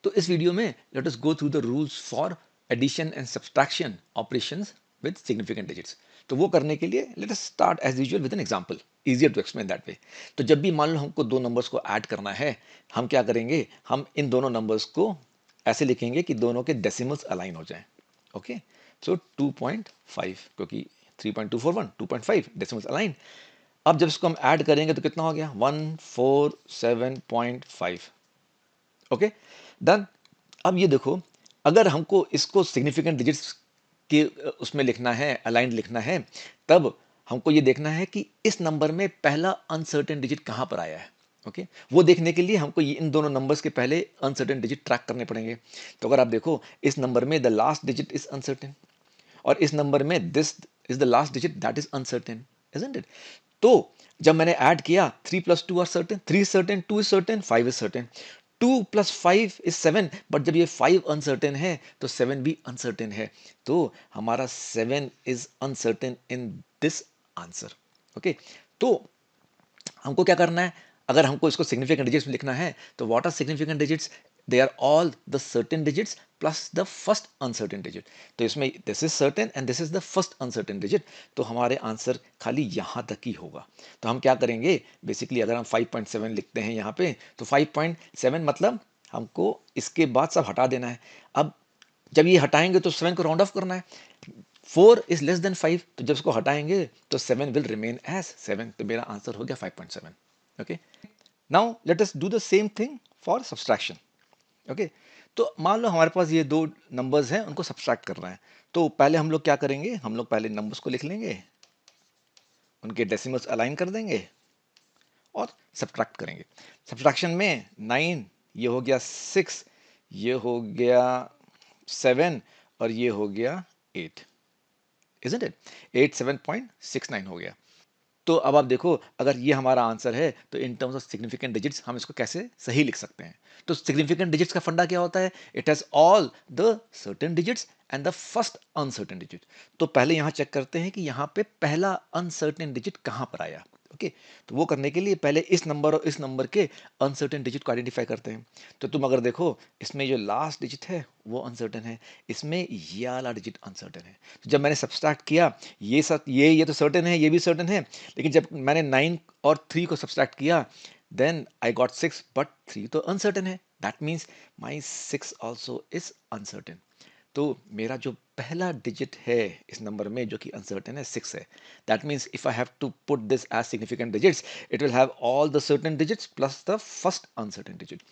तो इस वीडियो में let us go through the rules for addition and subtraction operations with significant digits. तो वो करने के लिए let us start as usual with an example, easier to explain that way. तो जब भी मान लो हमको दो नंबर्स को ऐड करना है, हम क्या करेंगे, हम इन दोनों नंबर्स को ऐसे लिखेंगे कि दोनों के डेसिमल्स अलाइन हो जाएं। ओके, सो 2.5, क्योंकि 3.241 2.5 डेसिमल्स अलाइन। अब जब इसको हम ऐड करेंगे तो कितना हो गया, 147.5। Okay, done. अब ये देखो, अगर हमको इसको सिग्निफिकेंट डिजिट्स के उसमें लिखना है, अलाइंड लिखना है, तब हमको ये देखना है कि इस नंबर में पहला अनसर्टेन डिजिट कहाँ पर आया है। ओके, वो देखने के लिए हमको ये इन दोनों नंबर्स के पहले अनसर्टेन डिजिट ट्रैक करने पड़ेंगे। तो अगर आप देखो, इस नंबर में the last digit is uncertain, और इस नंबर में this is the last digit that is uncertain, isn't it? तो जब मैंने ऐड किया, 3 plus 2 are certain, 3 is certain, 2 is certain, 5 is certain, 2 plus 5 is 7, but जब ये 5 अनसर्टेन है तो 7 भी अनसर्टेन है। तो हमारा 7 is uncertain in this answer. Okay, तो हमको क्या करना है, अगर हमको इसको सिग्निफिकेंट डिजिट्स में लिखना है, तो what are significant digits? They are all the certain digits plus the first uncertain digit. तो इसमें this is certain and this is the first uncertain digit, तो हमारे आंसर खाली यहाँ तक ही होगा। तो हम क्या करेंगे, बेसिकली अगर हम 5.7 लिखते हैं यहाँ पे, तो 5.7 मतलब हमको इसके बाद सब हटा देना है। अब जब ये हटाएंगे तो 7 को राउंड ऑफ करना है। 4 इज लेस देन 5, तो जब इसको हटाएंगे तो 7 विल रिमेन एज 7, तो मेरा आंसर हो गया 5.7। Okay, now let us do the same thing for subtraction. Okay, तो मान लो हमारे पास ये दो नंबर्स हैं, उनको सब्सट्रैक्ट करना है। तो पहले हम लोग क्या करेंगे, हम लोग पहले नंबर्स को लिख लेंगे, उनके डेसिमल्स अलाइन कर देंगे और सब्ट्रैक्ट करेंगे। सब्ट्रैक्शन में 9, ये हो गया 6, ये हो गया 7, और ये हो गया 8, इजंट इट? 87.69 हो गया। तो अब आप देखो, अगर ये हमारा आंसर है तो in terms of significant digits हम इसको कैसे सही लिख सकते हैं। तो सिग्निफिकेंट डिजिट्स का फंडा क्या होता है? It has all the certain digits and the first uncertain digit. तो पहले यहाँ चेक करते हैं कि यहाँ पे पहला अनसर्टेन डिजिट कहाँ पर आया। ओके, तो वो करने के लिए पहले इस नंबर और इस नंबर के अनसर्टेन डिजिट को आइडेंटिफाई करते हैं। तो तुम अगर देखो, इसमें जो लास्ट डिजिट है वो अनसर्टेन है, इसमें ये वाला डिजिट अनसर्टेन है। तो जब मैंने सब्सट्रैक्ट किया, ये तो सर्टेन है, ये भी सर्टेन है, लेकिन जब मैंने 9 और 3 को सब्सट्रैक्ट किया, देन आई गॉट 6, बट 3 तो अनसर्टेन है, that means my 6 also is uncertain. तो मेरा जो पहला डिजिट है इस नंबर में जो कि अनसर्टेन है, 6 है। That means if I have to put this as significant digits, it will have all the certain digits plus the first uncertain digit.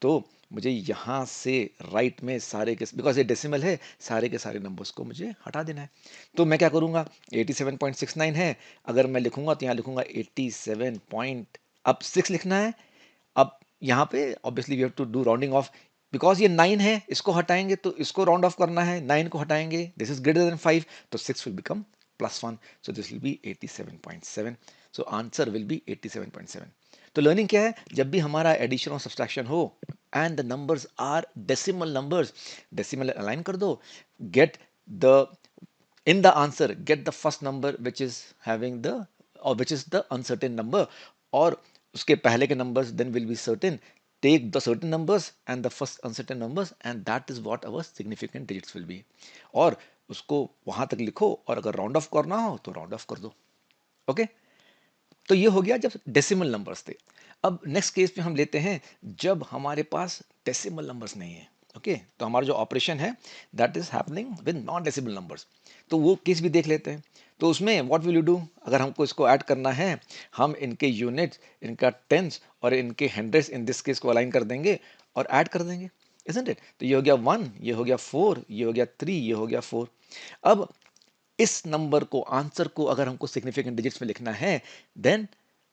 तो मुझे यहाँ से राइट में सारे के, बिकॉज ये डेसिमल है, सारे के सारे नंबर्स को मुझे हटा देना है। तो मैं क्या करूँगा, 87.69 है, अगर मैं लिखूंगा तो यहाँ लिखूंगा 87 पॉइंट, अब 6 लिखना है। अब यहाँ पे obviously we have to do rounding off, because ये 9 है, इसको हटाएंगे तो इसको राउंड ऑफ करना है, 9 को हटाएंगे, दिस इज ग्रेटर देन 5, तो 6 will become +1, so this will be 87.7, so answer will be 87.7। तो लर्निंग क्या है, जब भी हमारा एडिशन और सब्सट्रैक्शन हो and the numbers are decimal numbers, decimal align कर दो, get the in the answer get the first number which is having the, or which is the uncertain number, और उसके पहले के numbers then will be certain, take the certain numbers and the first uncertain numbers and that is what our significant digits will be, और उसको वहां तक लिखो, और अगर राउंड ऑफ करना हो तो राउंड ऑफ कर दो। ओके, तो ये हो गया जब डेसिमल नंबर्स थे। अब नेक्स्ट केस में हम लेते हैं जब हमारे पास डेसिमल नंबर्स नहीं है। ओके, तो हमारा जो ऑपरेशन है that is happening with non decimal numbers, तो वो केस भी देख लेते हैं। तो उसमें व्हाट विल यू डू, अगर हमको इसको ऐड करना है, हम इनके यूनिट्स, इनका टेंस और इनके हंड्रेड्स इन दिस केस को अलाइन कर देंगे और ऐड कर देंगे, इजंट इट? तो ये हो गया 1, ये हो गया 4, ये हो गया 3, ये हो गया 4। अब इस नंबर को, आंसर को अगर हमको सिग्निफिकेंट डिजिट्स में लिखना है, then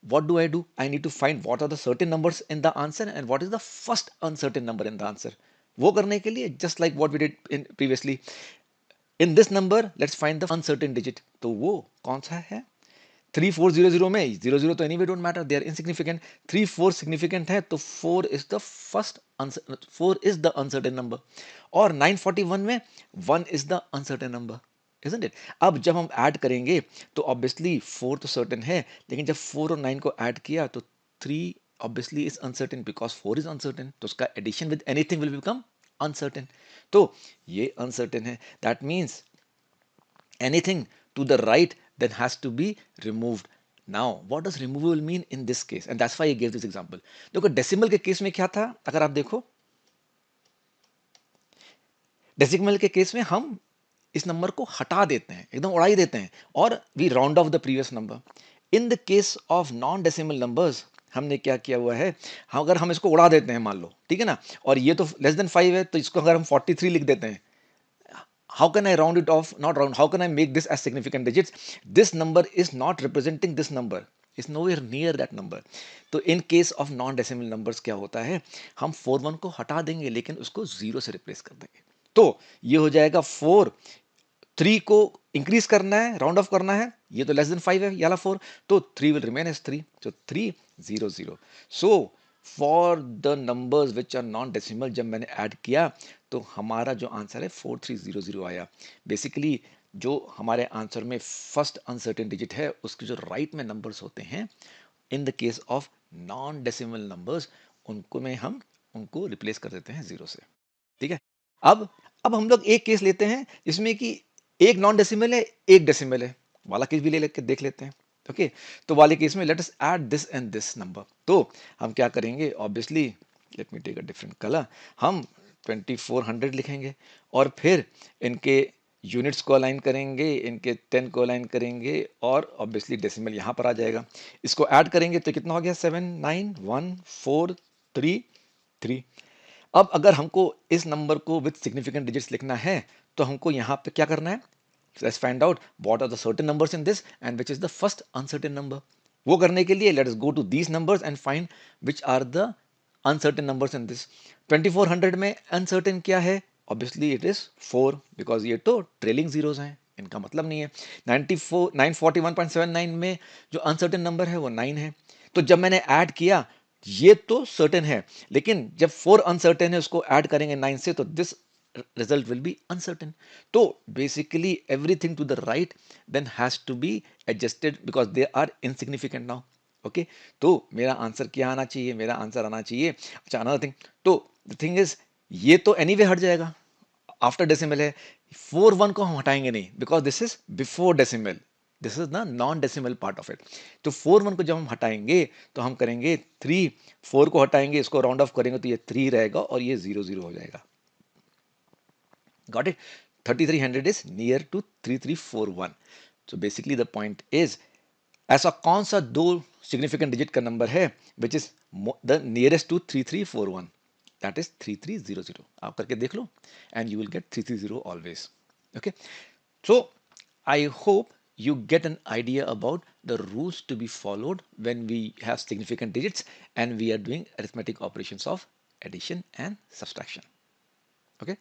what do? I need to find what are the certain numbers in the answer and what is the first uncertain number in the answer. वो करने के लिए just like what we did in previously, in this number let's find the uncertain digit, तो वो कौन सा है? 3400 में 00 तो anyway don't matter, they are insignificant। 34 significant है, तो 4 is the first 4 is the uncertain number, और 941 में 1 is the uncertain number, isn't it? अब जब हम ऐड करेंगे तो ऑब्वियसली 4 तो सर्टेन है, लेकिन जब 4 और 9 को ऐड किया तो 3 obviously is uncertain because 4 is uncertain, तो उसका addition with anything will become uncertain. तो ये अनसर्टेन है, that means anything to the right then has to be removed. Now what does removal mean in this case, and that's why I gave this example. देखो decimal के case में क्या था, अगर आप देखो डेसिमल के केस में हम इस नंबर को हटा देते हैं, एकदम उड़ा ही देते हैं, और we round off the previous number. In the case of non decimal numbers हमने क्या किया हुआ है, अगर हम इसको उड़ा देते हैं मान लो, ठीक है ना, और ये तो लेस देन 5 है, तो इसको अगर हम 43 लिख देते हैं, how can I round it off? Not round. How can I make this as significant digits? This number is not representing this number. Is nowhere near that number. तो in case of non decimal numbers क्या होता है, हम 41 को हटा देंगे लेकिन उसको 0 से रिप्लेस कर देंगे। तो ये हो जाएगा 4, 3 को इंक्रीज करना है, राउंड ऑफ करना है, ये तो लेस देन 5 है, ये वाला 4, तो 3 will remain as 3, so 3 0 0। So for the numbers which are non decimal जब मैंने ऐड किया तो हमारा जो आंसर है 4300 आया। बेसिकली जो हमारे आंसर में फर्स्ट अनसर्टेन डिजिट है उसके जो राइट में नंबर्स होते हैं इन the case of non decimal numbers, उनको में हम उनको रिप्लेस कर देते हैं 0 से। ठीक है, अब अब हम लोग एक केस लेते हैं जिसमें कि एक नॉन डेसिमल है, एक डेसिमल है, वाला केस भी ले लेके देख लेते हैं। ओके, तो वाले केस में let us add this and this number. तो हम क्या करेंगे, obviously let me take a different colour, हम 2400 लिखेंगे और फिर इनके यूनिट्स को अलाइन करेंगे, इनके 10 को अलाइन करेंगे और ऑब्वियसली डेसिमल यहाँ पर आ जाएगा। इसको ऐड करेंगे तो कितना हो गया, 79143 अब अगर हमको इस नंबर को विद सिग्निफिकेंट डिजिट्स लिखना है तो हमको यहाँ पे क्या करना है, let's find out what are the certain numbers in this and which is the first uncertain number. वो करने के लिए let us go to these numbers and find which are the uncertain numbers in this. 2400 में uncertain क्या है, obviously it is 4 because ये तो trailing zeros हैं, इनका मतलब नहीं है। 941.79 में जो अनसर्टेन नंबर है वो 9 है। तो जब मैंने ऐड किया ये तो सर्टेन है, लेकिन जब 4 अनसर्टेन है उसको ऐड करेंगे 9 से तो this result will be uncertain. तो basically everything to the right then has to be adjusted because they are insignificant now. Okay, तो मेरा आंसर क्या आना चाहिए, मेरा आंसर आना चाहिए, अच्छा another thing, तो the thing is ये तो anyway हट जाएगा, आफ्टर डेसिमल है, 41 को हम हटाएंगे नहीं because this is before decimal, this is the non decimal part of it. तो 41 को जब हम हटाएंगे तो हम करेंगे 3, 4 को हटाएंगे, इसको राउंड ऑफ करेंगे तो ये 3 रहेगा और ये 0 0 हो जाएगा। Got it? 3300 is near to 3341. So basically the point is ऐसा कौन सा दो सिग्निफिकेंट डिजिट का नंबर है which is the nearest to 3341, that is 3300। आप करके देख लो and you will get 330 always. Okay, so I hope you get an idea about the rules to be followed when we have significant digits and we are doing arithmetic operations of addition and subtraction. Okay.